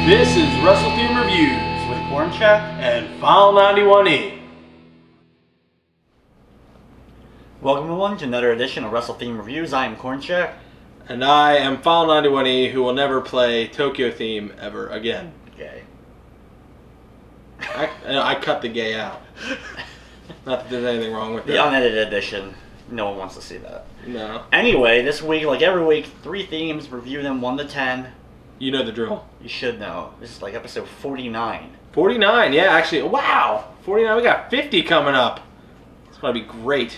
This is Wrestle Theme Reviews with Corn Check and File 91E. Welcome everyone to another edition of Wrestle Theme Reviews. I am Corn Check. And I am File 91E, who will never play Tokyo Theme ever again. Gay. I cut the gay out. Not that there's anything wrong with that. The unedited edition. No one wants to see that. No. Anyway, this week, like every week, 3 themes, review them 1 to 10. You know the drill. You should know. This is like episode 49. 49, yeah, actually. Wow! 49, we got 50 coming up. It's going to be great.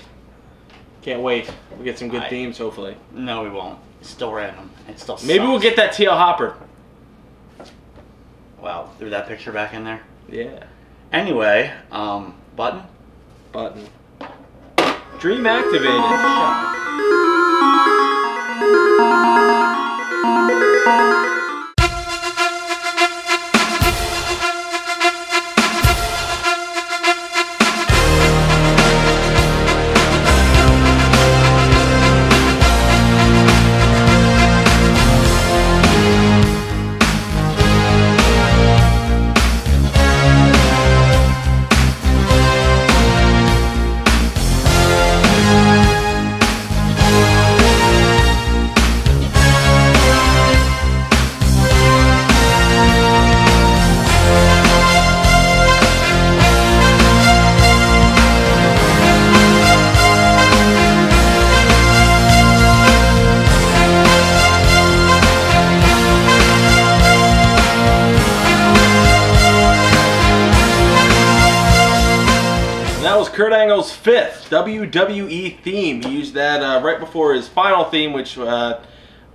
Can't wait. We'll get some good themes, hopefully. No, we won't. It's still random. It still sucks. Maybe we'll get that TL Hopper. Wow, threw that picture back in there? Yeah. Anyway, button? Button. Dream activated. Kurt Angle's 5th WWE theme. He used that right before his final theme, which I'm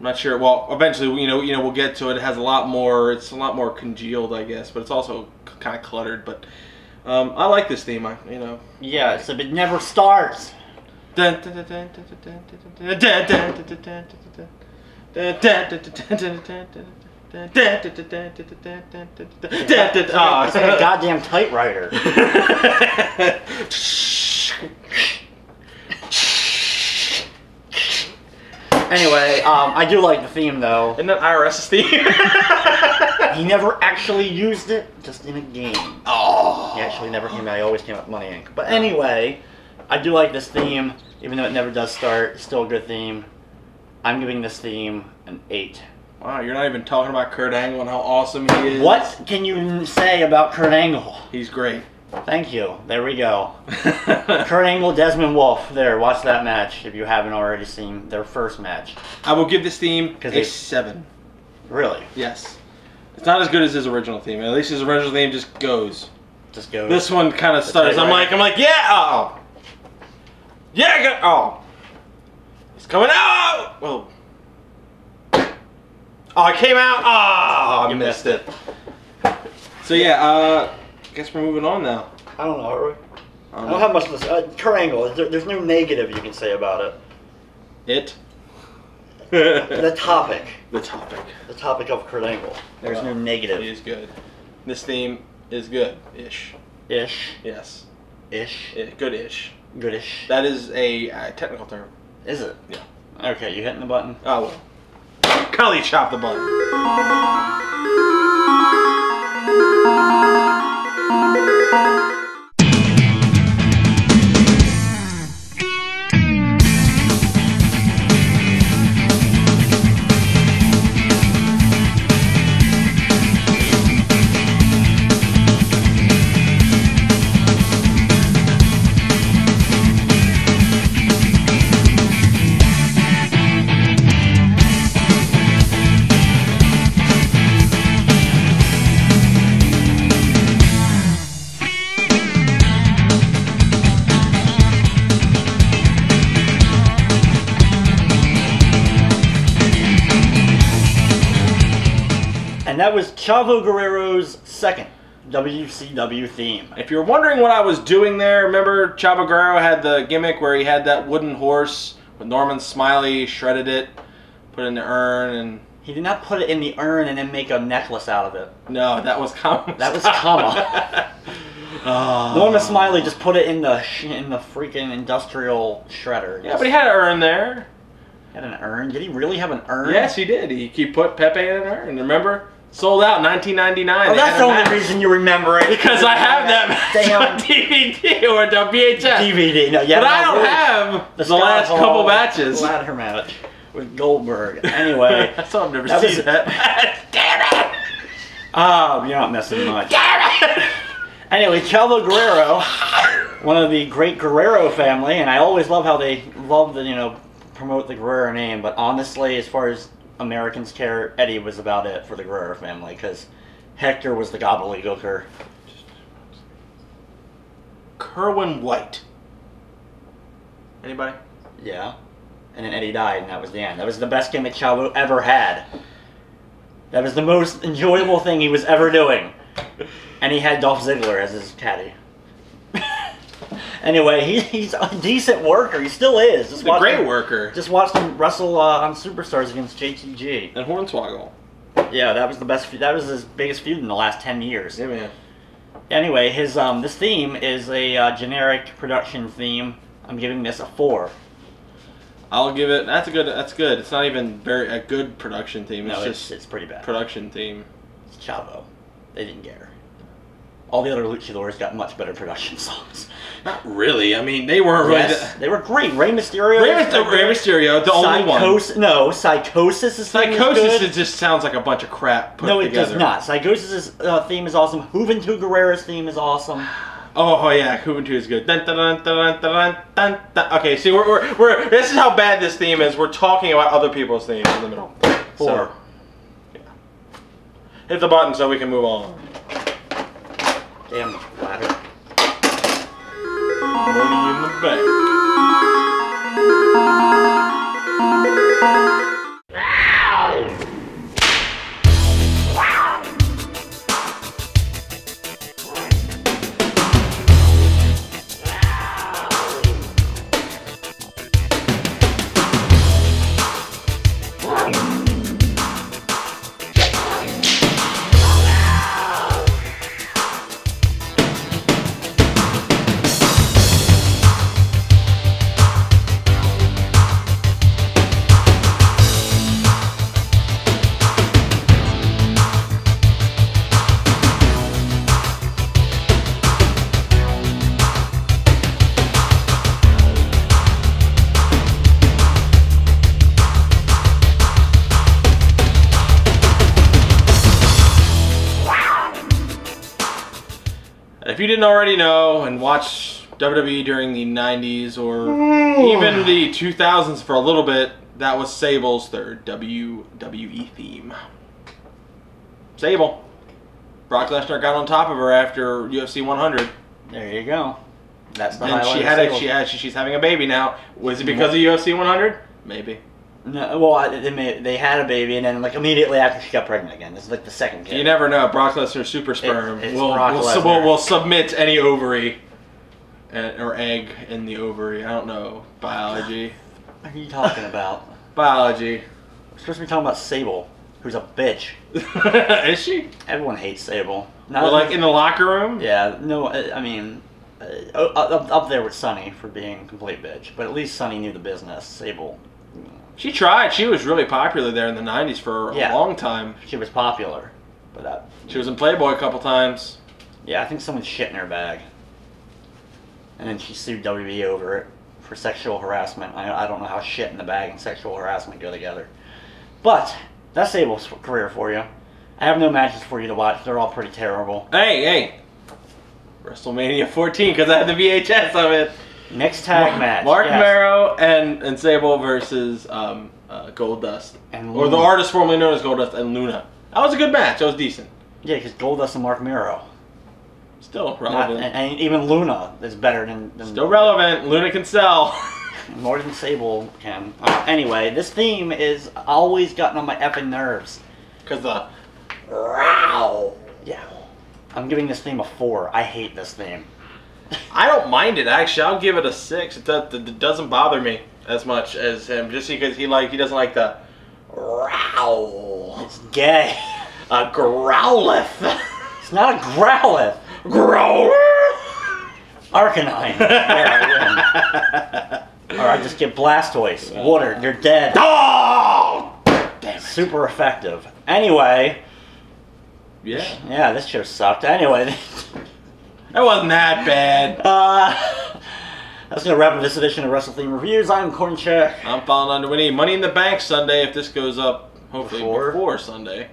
not sure. Well, eventually, you know, we'll get to it. It has a lot more. It's a lot more congealed, I guess, but it's also kind of cluttered. But I like this theme. You know. Yeah, so it never starts. Oh, it's like a goddamn typewriter. Anyway, I do like the theme though. Isn't that IRS's theme? He never actually used it, just in a game. Oh. He actually never came out. He always came out with Money Inc. But anyway, I do like this theme, even though it never does start. It's still a good theme. I'm giving this theme an 8. Wow, you're not even talking about Kurt Angle and how awesome he is. What can you say about Kurt Angle? He's great. Thank you. There we go. Kurt Angle, Desmond Wolfe. There, watch that match if you haven't already seen their first match. I will give this theme a 7. Really? Yes. It's not as good as his original theme. At least his original theme just goes. Just goes. This one kind of starts. I'm like, yeah, oh. Yeah, oh. It's coming out. Well. Oh, it came out. Oh, I missed it. So yeah, I guess we're moving on now. I don't know, are we? I don't have much to say. Kurt Angle, there's no negative you can say about it. It? The topic. The topic. The topic of Kurt Angle. There's no negative. It is good. This theme is good-ish. Ish? Yes. Ish? Good-ish. Goodish. That is a technical term. Is it? Yeah. Okay, you hitting the button? Oh, well. Cully chop the button. And that was Chavo Guerrero's 2nd WCW theme. If you're wondering what I was doing there, remember Chavo Guerrero had the gimmick where he had that wooden horse with Norman Smiley, shredded it, put it in the urn, and... He did not put it in the urn and then make a necklace out of it. No, that was Kama. That was Kama. Norman Smiley just put it in the freaking industrial shredder. Yeah, but he had an urn there. He had an urn? Did he really have an urn? Yes, he did. He put Pepe in an urn. Remember? Sold out 1999. Oh, that's the only reason you remember it. Because I have that Damn. on DVD or the VHS. DVD, no, yeah. But I don't have the last couple matches. Ladder match with Goldberg. Anyway. I still have never seen that. Damn it! Oh, you're not missing much. Damn it! Anyway, Chavo Guerrero, one of the great Guerrero family, and I always love how they love to, promote the Guerrero name, but honestly, as far as Americans care, Eddie was about it for the Guerrero family, because Hector was the gobbledygooker. Kerwin White. Anybody? Yeah. And then Eddie died, and that was the end. That was the best gimmick Chavo ever had. That was the most enjoyable thing he was ever doing. And he had Dolph Ziggler as his caddy. Anyway, he's a decent worker. He still is. He's a great worker. Just watched him wrestle on Superstars against JTG. And Hornswoggle. Yeah, that was the best. That was his biggest feud in the last 10 years. Yeah, man. Anyway, his this theme is a generic production theme. I'm giving this a 4. I'll give it. That's good. That's good. It's not even a good production theme. It's it's pretty bad. Production theme. It's Chavo. They didn't care. All the other luchadors got much better production songs. Not really. I mean, they weren't really. They were great. Rey Mysterio. Rey Mysterio, the only one. No, Psychosis is Psychosis. It just sounds like a bunch of crap put together. No, it does not. Psychosis' theme is awesome. Juventud Guerrera's theme is awesome. Oh yeah, Juventud is good. Dun, dun, dun, dun, dun, dun, dun. Okay, see, we're this is how bad this theme is. We're talking about other people's themes in the middle. 4. So, yeah. Hit the button so we can move on. Damn ladder. Money in the bank. If you didn't already know and watch WWE during the 90s or even the 2000s for a little bit, that was Sable's third WWE theme. Sable. Brock Lesnar got on top of her after UFC 100. There you go. That's the and highlight. she's having a baby now. Was it because of UFC 100? Maybe. No, well, they had a baby, and then like immediately after she got pregnant again. This is like the second kid. You never know. Brock Lesnar's super sperm Lesnar. will submit any ovary or egg in the ovary. I don't know biology. What are you talking about? Biology. We're supposed to be talking about Sable, who's a bitch. Is she? Everyone hates Sable. Well, like in the locker room? Yeah. No, I mean, up there with Sunny for being a complete bitch, but at least Sunny knew the business. Sable. She tried. She was really popular there in the 90s for a long time. She was popular. But she was in Playboy a couple times. Yeah, I think someone shit in her bag. And then she sued WWE over it for sexual harassment. I don't know how shit in the bag and sexual harassment go together. But that's Sable's career for you. I have no matches for you to watch. They're all pretty terrible. Hey! WrestleMania 14, because I had the VHS of it. Next tag match. Mark Mero and Sable versus Goldust. Or the artist formerly known as Goldust and Luna. That was a good match. That was decent. Yeah, because Goldust and Mark Mero. Still relevant. And even Luna is better than still relevant. Luna can sell. More than Sable can. Anyway, this theme is always gotten on my effing nerves. Because the... Yeah. I'm giving this theme a 4. I hate this theme. I don't mind it, actually. I'll give it a 6. It doesn't bother me as much as him, just because he doesn't like the growl. It's gay. A growlith. It's not a growlith. Growler. Arcanine. Or I just get Blastoise. Water. You're dead. Oh! Damn it. Super effective. Anyway, Yeah. Yeah, this show sucked. Anyway. That wasn't that bad. That's going to wrap up this edition of Wrestle Theme Reviews. I'm Corncheck. I'm Fallen Under Winnie. Money in the Bank Sunday if this goes up, hopefully before Sunday.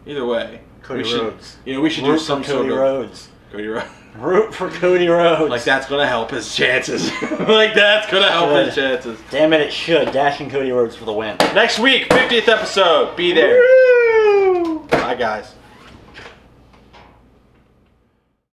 Either way. Cody Rhodes. We should do some Cody Rhodes. Cody Rhodes. Root for Cody Rhodes. Like that's going to help his chances. Like that's going to help his chances. Damn it should. Dashing Cody Rhodes for the win. Next week, 50th episode. Be there. Woo! Bye, guys.